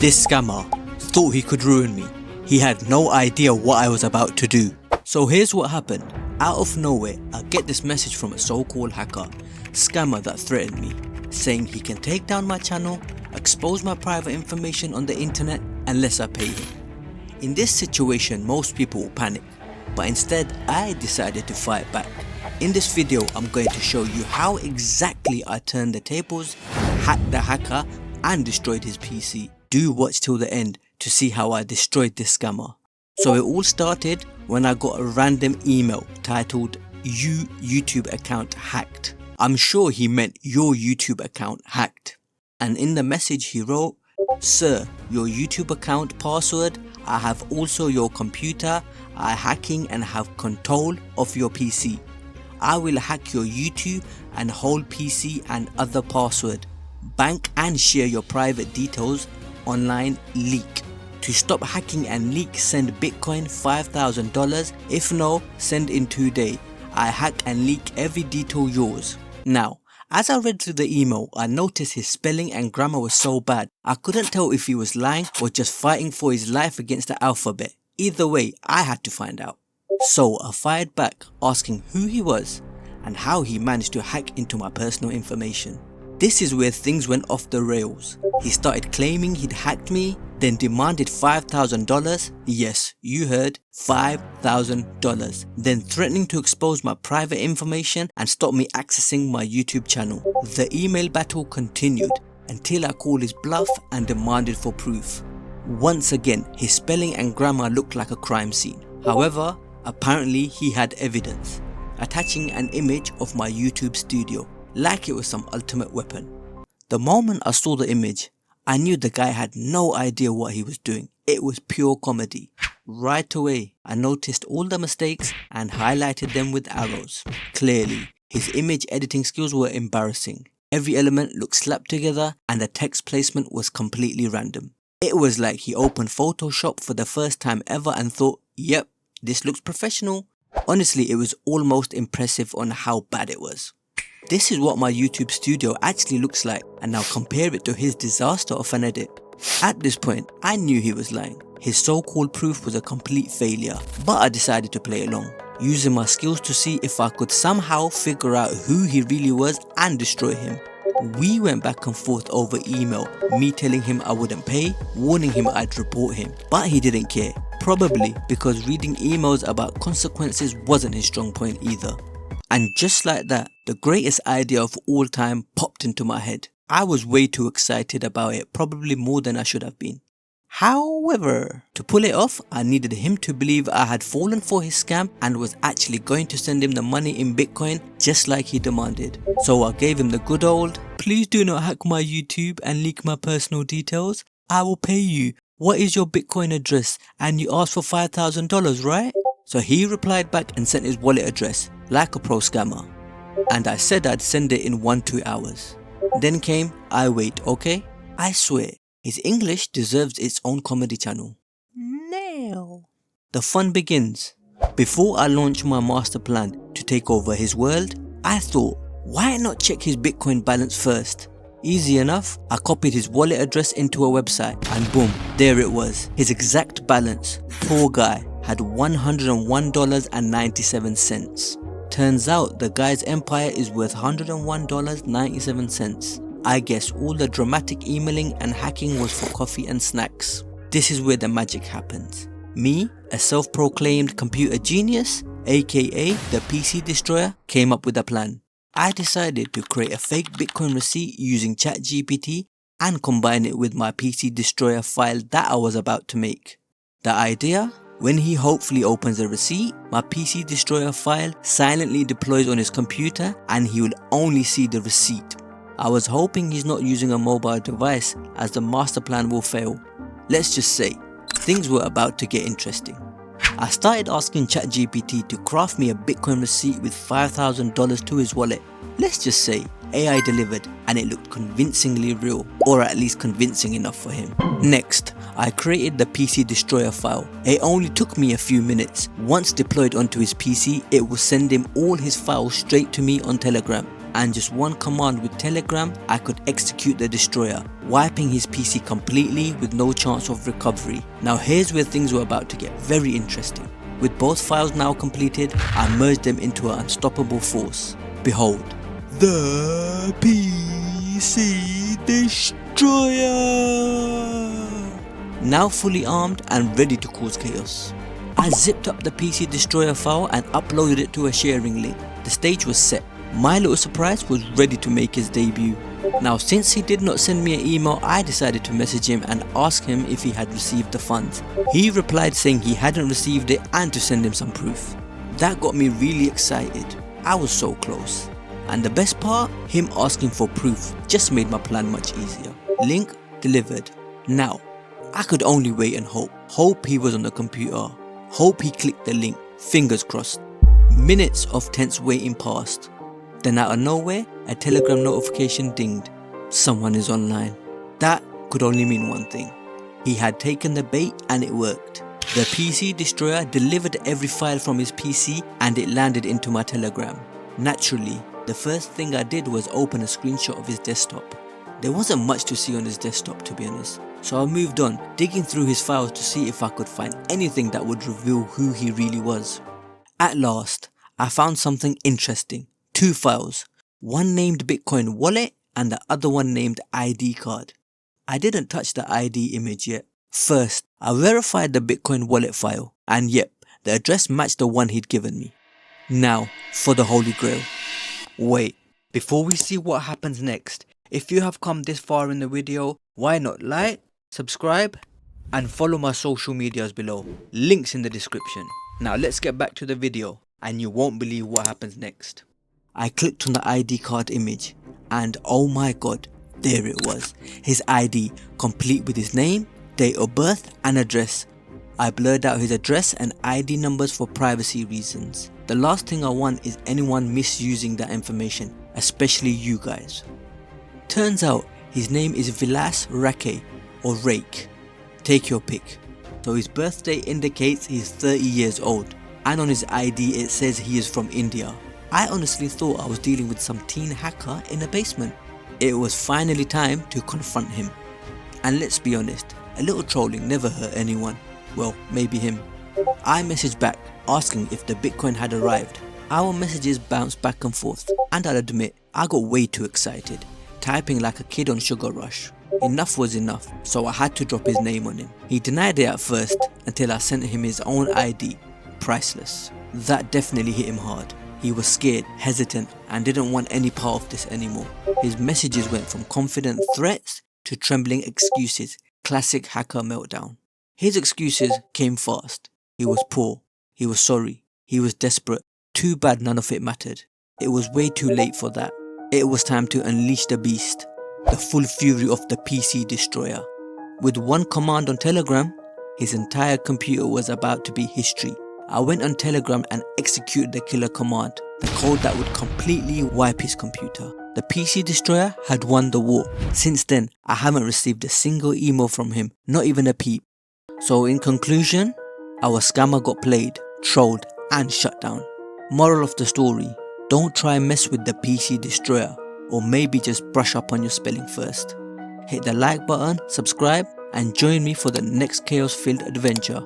This scammer thought he could ruin me. He had no idea what I was about to do. So here's what happened. Out of nowhere, I get this message from a so-called hacker, scammer that threatened me, saying he can take down my channel, expose my private information on the internet unless I pay him. In this situation, most people will panic, but instead I decided to fight back. In this video, I'm going to show you how exactly I turned the tables, hacked the hacker and destroyed his PC. Do watch till the end to see how I destroyed this scammer. So it all started when I got a random email titled YouTube account hacked. I'm sure he meant your YouTube account hacked. And in the message he wrote, "Sir, your YouTube account password, I have also your computer, I hacking and have control of your PC. I will hack your YouTube and whole PC and other password, bank and share your private details, online leak. To stop hacking and leak, send Bitcoin $5,000. If no, send in 2 days. I hack and leak every detail yours." Now, as I read through the email, I noticed his spelling and grammar was so bad. I couldn't tell if he was lying or just fighting for his life against the alphabet. Either way, I had to find out. So I fired back asking who he was and how he managed to hack into my personal information. This is where things went off the rails. He started claiming he'd hacked me, then demanded $5,000, yes, you heard, $5,000, then threatening to expose my private information and stop me accessing my YouTube channel. The email battle continued until I called his bluff and demanded for proof. Once again, his spelling and grammar looked like a crime scene. However, apparently he had evidence, attaching an image of my YouTube studio, like it was some ultimate weapon. The moment I saw the image, I knew the guy had no idea what he was doing. It was pure comedy. Right away, I noticed all the mistakes and highlighted them with arrows. Clearly, his image editing skills were embarrassing. Every element looked slapped together and the text placement was completely random. It was like he opened Photoshop for the first time ever and thought, yep, this looks professional. Honestly, it was almost impressive on how bad it was. This is what my YouTube studio actually looks like, and now compare it to his disaster of an edit. At this point, I knew he was lying. His so-called proof was a complete failure, but I decided to play along, using my skills to see if I could somehow figure out who he really was and destroy him. We went back and forth over email, me telling him I wouldn't pay, warning him I'd report him, but he didn't care. Probably because reading emails about consequences wasn't his strong point either. And just like that, the greatest idea of all time popped into my head. I was way too excited about it, probably more than I should have been. However, to pull it off, I needed him to believe I had fallen for his scam and was actually going to send him the money in Bitcoin just like he demanded. So I gave him the good old, "Please do not hack my YouTube and leak my personal details. I will pay you. What is your Bitcoin address? And you asked for $5,000, right?" So he replied back and sent his wallet address, like a pro scammer. And I said I'd send it in 1-2 hours. Then came, "I wait, okay?" I swear, his English deserves its own comedy channel. Now, the fun begins. Before I launched my master plan to take over his world, I thought, why not check his Bitcoin balance first? Easy enough, I copied his wallet address into a website and boom, there it was, his exact balance. Poor guy had $101.97. Turns out the guy's empire is worth $101.97. I guess all the dramatic emailing and hacking was for coffee and snacks. This is where the magic happens. Me, a self-proclaimed computer genius, aka the PC destroyer, came up with a plan. I decided to create a fake Bitcoin receipt using ChatGPT and combine it with my PC destroyer file that I was about to make. The idea? When he hopefully opens the receipt, my PC destroyer file silently deploys on his computer and he will only see the receipt. I was hoping he's not using a mobile device as the master plan will fail. Let's just say, things were about to get interesting. I started asking ChatGPT to craft me a Bitcoin receipt with $5,000 to his wallet. Let's just say AI delivered and it looked convincingly real, or at least convincing enough for him. Next, I created the PC destroyer file. It only took me a few minutes. Once deployed onto his PC, it will send him all his files straight to me on Telegram. and just one command with Telegram I could execute the destroyer, wiping his PC completely with no chance of recovery. Now here's where things were about to get very interesting. With both files now completed, I merged them into an unstoppable force. Behold, the PC Destroyer! Now fully armed and ready to cause chaos. I zipped up the PC Destroyer file and uploaded it to a sharing link. The stage was set. My little surprise was ready to make his debut. Now since he did not send me an email, I decided to message him and ask him if he had received the funds. He replied saying he hadn't received it and to send him some proof. That got me really excited. I was so close. And the best part, him asking for proof just made my plan much easier. Link delivered. Now, I could only wait and hope. Hope he was on the computer. Hope he clicked the link. Fingers crossed. Minutes of tense waiting passed. Then out of nowhere, a Telegram notification dinged. Someone is online. That could only mean one thing. He had taken the bait and it worked. The PC Destroyer delivered every file from his PC and it landed into my Telegram. Naturally, the first thing I did was open a screenshot of his desktop. There wasn't much to see on his desktop, to be honest, so I moved on, digging through his files to see if I could find anything that would reveal who he really was. At last, I found something interesting. 2 files, one named Bitcoin wallet and the other one named ID card. I didn't touch the ID image yet. First, I verified the Bitcoin wallet file, and yep, the address matched the one he'd given me. Now, for the Holy Grail. Wait, before we see what happens next, if you have come this far in the video, why not like, subscribe, and follow my social medias below. Links in the description. Now let's get back to the video, and you won't believe what happens next. I clicked on the ID card image, and oh my god, there it was. His ID, complete with his name, date of birth, and address. I blurred out his address and ID numbers for privacy reasons. The last thing I want is anyone misusing that information, especially you guys. Turns out his name is Vilas Rake or Rake. Take your pick. So his birthday indicates he's 30 years old, and on his ID it says he is from India. I honestly thought I was dealing with some teen hacker in a basement. It was finally time to confront him. And let's be honest, a little trolling never hurt anyone. Well, maybe him. I messaged back asking if the Bitcoin had arrived. Our messages bounced back and forth, and I'll admit I got way too excited, typing like a kid on Sugar Rush. Enough was enough, so I had to drop his name on him. He denied it at first until I sent him his own ID. Priceless. That definitely hit him hard. He was scared, hesitant, and didn't want any part of this anymore. His messages went from confident threats to trembling excuses. Classic hacker meltdown. His excuses came fast. He was poor. He was sorry. He was desperate. Too bad none of it mattered. It was way too late for that. It was time to unleash the beast. The full fury of the PC Destroyer. With one command on Telegram, his entire computer was about to be history. I went on Telegram and executed the killer command, the code that would completely wipe his computer. The PC Destroyer had won the war. Since then, I haven't received a single email from him, not even a peep. So in conclusion, our scammer got played, trolled, and shut down. Moral of the story, don't try and mess with the PC Destroyer, or maybe just brush up on your spelling first. Hit the like button, subscribe, and join me for the next chaos-filled adventure.